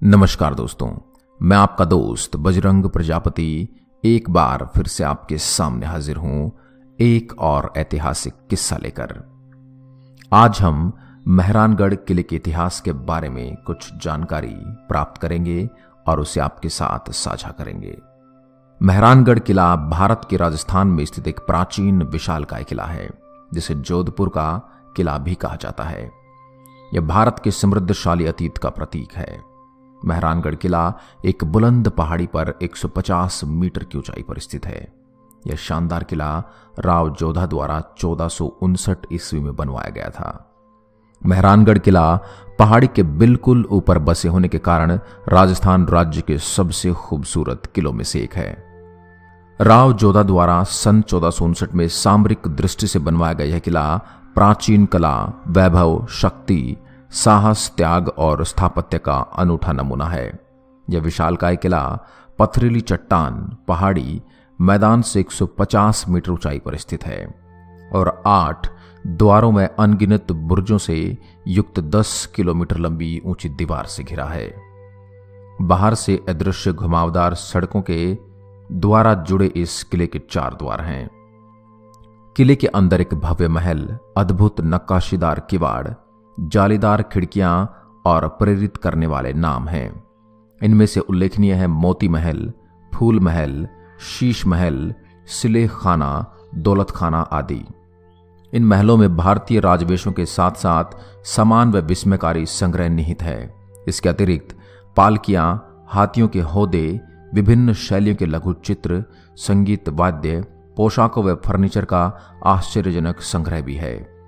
नमस्कार दोस्तों, मैं आपका दोस्त बजरंग प्रजापति एक बार फिर से आपके सामने हाजिर हूं एक और ऐतिहासिक किस्सा लेकर। आज हम मेहरानगढ़ किले के इतिहास के बारे में कुछ जानकारी प्राप्त करेंगे और उसे आपके साथ साझा करेंगे। मेहरानगढ़ किला भारत के राजस्थान में स्थित एक प्राचीन विशालकाय किला है, जिसे जोधपुर का किला भी कहा जाता है। यह भारत के समृद्धशाली अतीत का प्रतीक है। मेहरानगढ़ किला एक बुलंद पहाड़ी पर 150 मीटर की ऊंचाई पर स्थित है। यह शानदार किला राव जोधा द्वारा 1459 ईस्वी में बनवाया गया था। मेहरानगढ़ किला पहाड़ी के बिल्कुल ऊपर बसे होने के कारण राजस्थान राज्य के सबसे खूबसूरत किलों में से एक है। राव जोधा द्वारा सन 1459 में सामरिक दृष्टि से बनवाया गया यह किला प्राचीन कला, वैभव, शक्ति, साहस, त्याग और स्थापत्य का अनूठा नमूना है। यह विशालकाय किला पथरीली चट्टान, पहाड़ी मैदान से 150 मीटर ऊंचाई पर स्थित है और 8 द्वारों में अनगिनत बुर्जों से युक्त 10 किलोमीटर लंबी ऊंची दीवार से घिरा है। बाहर से अदृश्य घुमावदार सड़कों के द्वारा जुड़े इस किले के 4 द्वार हैं। किले के अंदर एक भव्य महल, अद्भुत नक्काशीदार किवाड़, जालीदार खिड़कियां और प्रेरित करने वाले नाम हैं। इनमें से उल्लेखनीय है मोती महल, फूल महल, शीश महल, सिले खाना, दौलत खाना आदि। इन महलों में भारतीय राजवेशों के साथ साथ समान व विस्मयकारी संग्रह निहित है। इसके अतिरिक्त पालकियां, हाथियों के हौदे, विभिन्न शैलियों के लघु चित्र, संगीत, वाद्य, पोशाकों व फर्नीचर का आश्चर्यजनक संग्रह भी है।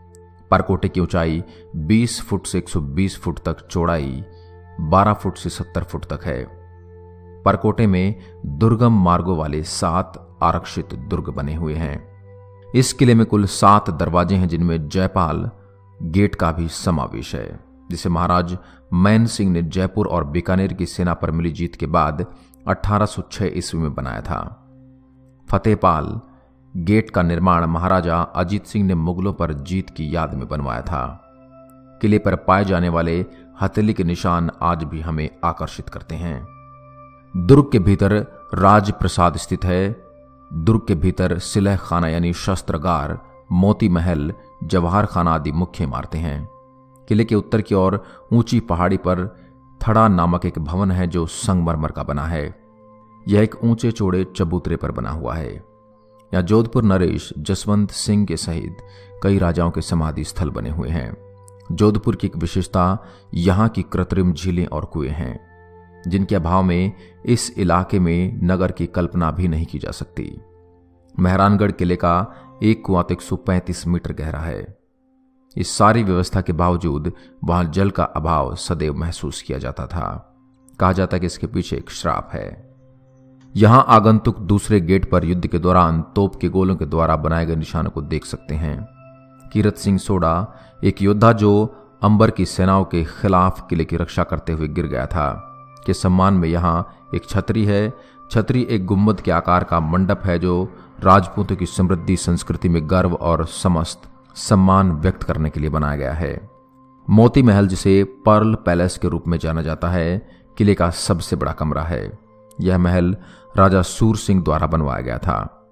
परकोटे की ऊंचाई 20 फुट से 120 फुट तक, चौड़ाई 12 फुट से 70 फुट तक है। परकोटे में दुर्गम मार्गों वाले 7 आरक्षित दुर्ग बने हुए हैं। इस किले में कुल 7 दरवाजे हैं, जिनमें जयपाल गेट का भी समावेश है, जिसे महाराज मैन सिंह ने जयपुर और बीकानेर की सेना पर मिली जीत के बाद 1806 ईस्वी में बनाया था। फतेहपाल गेट का निर्माण महाराजा अजीत सिंह ने मुगलों पर जीत की याद में बनवाया था। किले पर पाए जाने वाले हथेली के निशान आज भी हमें आकर्षित करते हैं। दुर्ग के भीतर राज प्रसाद स्थित है। दुर्ग के भीतर सिलह खाना यानी शस्त्रगार, मोती महल, जवाहर खाना आदि मुख्य इमारतें हैं। किले के उत्तर की ओर ऊंची पहाड़ी पर थड़ा नामक एक भवन है, जो संगमरमर का बना है। यह एक ऊंचे चौड़े चबूतरे पर बना हुआ है। यहाँ जोधपुर नरेश, जसवंत सिंह के सहित कई राजाओं के समाधि स्थल बने हुए हैं। जोधपुर की एक विशेषता यहाँ की कृत्रिम झीलें और कुएं हैं, जिनके अभाव में इस इलाके में नगर की कल्पना भी नहीं की जा सकती। मेहरानगढ़ किले का एक कुआं 135 मीटर गहरा है। इस सारी व्यवस्था के बावजूद वहां जल का अभाव सदैव महसूस किया जाता था। कहा जाता है कि इसके पीछे एक श्राप है। यहां आगंतुक दूसरे गेट पर युद्ध के दौरान तोप के गोलों के द्वारा बनाए गए निशानों को देख सकते हैं। कीरत सिंह सोडा, एक योद्धा जो अंबर की सेनाओं के खिलाफ किले की रक्षा करते हुए गिर गया था, के सम्मान में यहां एक छतरी है। छतरी एक गुंबद के आकार का मंडप है, जो राजपूतों की समृद्धि, संस्कृति में गर्व और समस्त सम्मान व्यक्त करने के लिए बनाया गया है। मोती महल, जिसे पर्ल पैलेस के रूप में जाना जाता है, किले का सबसे बड़ा कमरा है। यह महल राजा सूर सिंह द्वारा बनवाया गया था।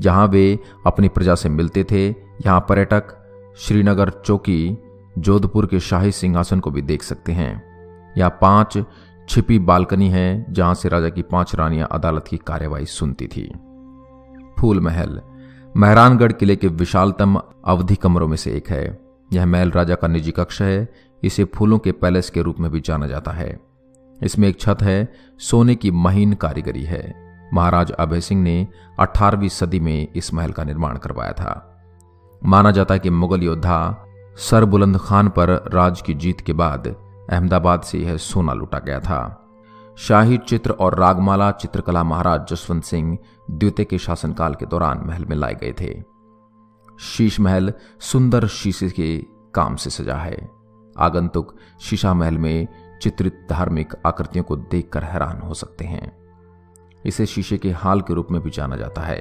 जहां वे अपनी प्रजा से मिलते थे, यहां पर्यटक श्रीनगर चौकी, जोधपुर के शाही सिंहासन को भी देख सकते हैं। यहां 5 छिपी बालकनी हैं, जहां से राजा की 5 रानियां अदालत की कार्यवाही सुनती थी। फूल महल मेहरानगढ़ किले के विशालतम अवधि कमरों में से एक है। यह महल राजा का निजी कक्ष है। इसे फूलों के पैलेस के रूप में भी जाना जाता है। इसमें एक छत है, सोने की महीन कारीगरी है। महाराज अभय सिंह ने 18वीं सदी में इस महल का निर्माण करवाया था। माना जाता है कि मुगल योद्धा सर बुलंद खान पर राज की जीत के बाद अहमदाबाद से यह सोना लूटा गया था। शाही चित्र और रागमाला चित्रकला महाराज जसवंत सिंह द्वितीय के शासनकाल के दौरान महल में लाए गए थे। शीश महल सुंदर शीशे के काम से सजा है। आगंतुक शीशा महल में चित्रित धार्मिक आकृतियों को देखकर हैरान हो सकते हैं। इसे शीशे के हाल के रूप में भी जाना जाता है।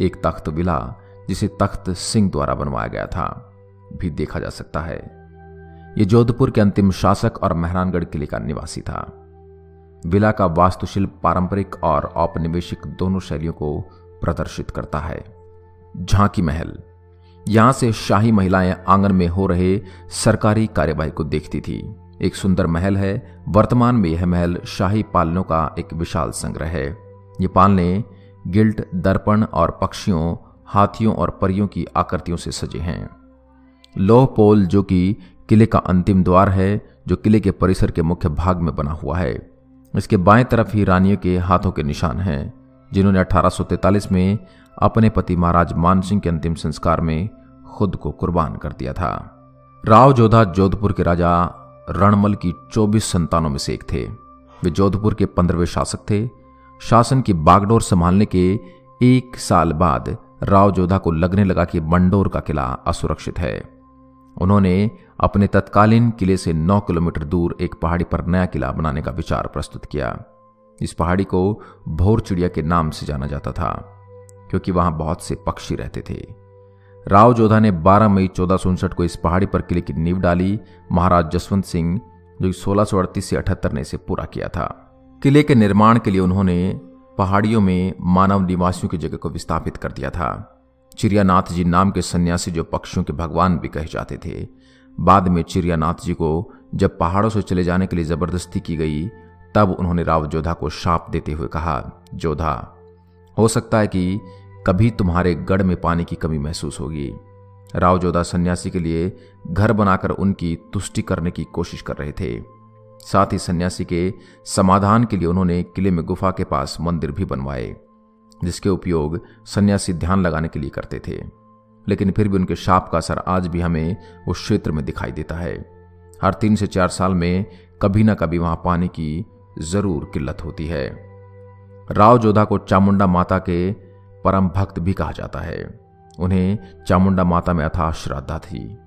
एक तख्त विला, जिसे तख्त सिंह द्वारा बनवाया गया था, भी देखा जा सकता है। ये जोधपुर के अंतिम शासक और मेहरानगढ़ किले का निवासी था। विला का वास्तुशिल्प पारंपरिक और औपनिवेशिक दोनों शैलियों को प्रदर्शित करता है। झांकी महल, यहां से शाही महिलाएं आंगन में हो रहे सरकारी कार्यवाही को देखती थी। एक सुंदर महल है। वर्तमान में यह महल शाही पालनों का एक विशाल संग्रह है। ये पालने गिल्ट, दर्पण और पक्षियों, हाथियों और परियों की आकृतियों से सजे हैं। लौह पोल, जो कि किले का अंतिम द्वार है, जो किले के परिसर के मुख्य भाग में बना हुआ है। इसके बाएं तरफ ही रानियों के हाथों के निशान हैं, जिन्होंने 1843 में अपने पति महाराज मानसिंह के अंतिम संस्कार में खुद को कुर्बान कर दिया था। राव जोधा जोधपुर के राजा रणमल की 24 संतानों में से एक थे। वे जोधपुर के 15वें शासक थे। शासन की बागडोर संभालने के 1 साल बाद राव जोधा को लगने लगा कि मंडोर का किला असुरक्षित है। उन्होंने अपने तत्कालीन किले से 9 किलोमीटर दूर एक पहाड़ी पर नया किला बनाने का विचार प्रस्तुत किया। इस पहाड़ी को भोर चिड़िया के नाम से जाना जाता था, क्योंकि वहां बहुत से पक्षी रहते थे। राव जोधा ने 12 मई 1459 को इस पहाड़ी पर किले की नींव डाली। महाराज जसवंत सिंह, जो 1638 से 78 ने इसे पूरा किया था। किले के निर्माण के लिए उन्होंने पहाड़ियों में मानव निवासियों की जगह को विस्थापित कर दिया था। चिड़ियानाथ जी नाम के सन्यासी, जो पक्षियों के भगवान भी कहे जाते थे, बाद में चिड़ियानाथ जी को जब पहाड़ों से चले जाने के लिए जबरदस्ती की गई, तब उन्होंने राव जोधा को शाप देते हुए कहा, जोधा, हो सकता है कि कभी तुम्हारे गढ़ में पानी की कमी महसूस होगी। राव जोधा सन्यासी के लिए घर बनाकर उनकी तुष्टि करने की कोशिश कर रहे थे। साथ ही सन्यासी के समाधान के लिए उन्होंने किले में गुफा के पास मंदिर भी बनवाए, जिसके उपयोग सन्यासी ध्यान लगाने के लिए करते थे। लेकिन फिर भी उनके शाप का असर आज भी हमें उस क्षेत्र में दिखाई देता है। हर 3 से 4 साल में कभी ना कभी वहां पानी की जरूर किल्लत होती है। राव जोधा को चामुंडा माता के परम भक्त भी कहा जाता है। उन्हें चामुंडा माता में अथाह श्रद्धा थी।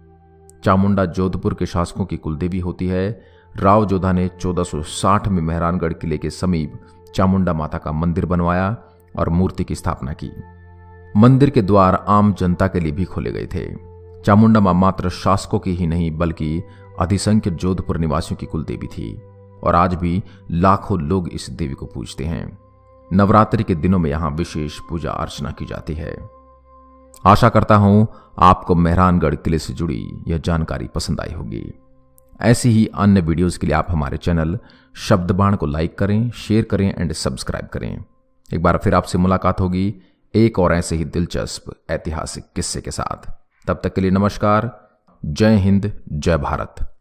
चामुंडा जोधपुर के शासकों की कुलदेवी होती है। राव जोधा ने 1460 में मेहरानगढ़ किले के समीप चामुंडा माता का मंदिर बनवाया और मूर्ति की स्थापना की। मंदिर के द्वार आम जनता के लिए भी खोले गए थे। चामुंडा मां मात्र शासकों की ही नहीं, बल्कि अधिसंख्य जोधपुर निवासियों की कुलदेवी थी और आज भी लाखों लोग इस देवी को पूजते हैं। नवरात्रि के दिनों में यहां विशेष पूजा अर्चना की जाती है। आशा करता हूं आपको मेहरानगढ़ किले से जुड़ी यह जानकारी पसंद आई होगी। ऐसी ही अन्य वीडियोस के लिए आप हमारे चैनल शब्दबाण को लाइक करें, शेयर करें एंड सब्सक्राइब करें। एक बार फिर आपसे मुलाकात होगी एक और ऐसे ही दिलचस्प ऐतिहासिक किस्से के साथ। तब तक के लिए नमस्कार। जय हिंद, जय भारत।